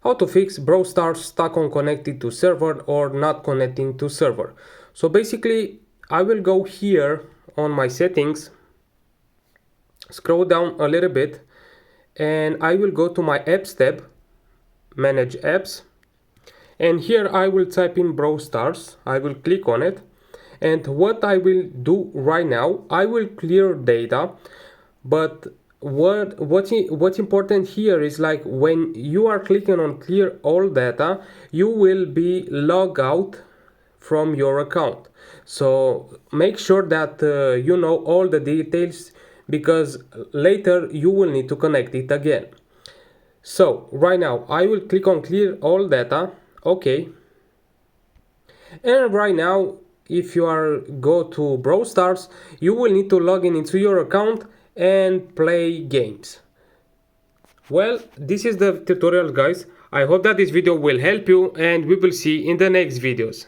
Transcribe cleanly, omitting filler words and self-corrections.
how to fix Brawl Stars stuck on connected to server or not connecting to server. So basically I will go here on my settings, scroll down a little bit, and I will go to my apps tab, manage apps, and here I will type in Brawl Stars. I will click on it, and what I will do right now, I will clear data, but what's important here is like when you are clicking on clear all data, you will be logged out from your account. So make sure that you know all the details, because later you will need to connect it again. So right now I will click on clear all data. Okay, and right now if you are go to Brawl Stars, you will need to log in into your account and play games. Well, this is the tutorial, guys. I hope that this video will help you, and we will see in the next videos.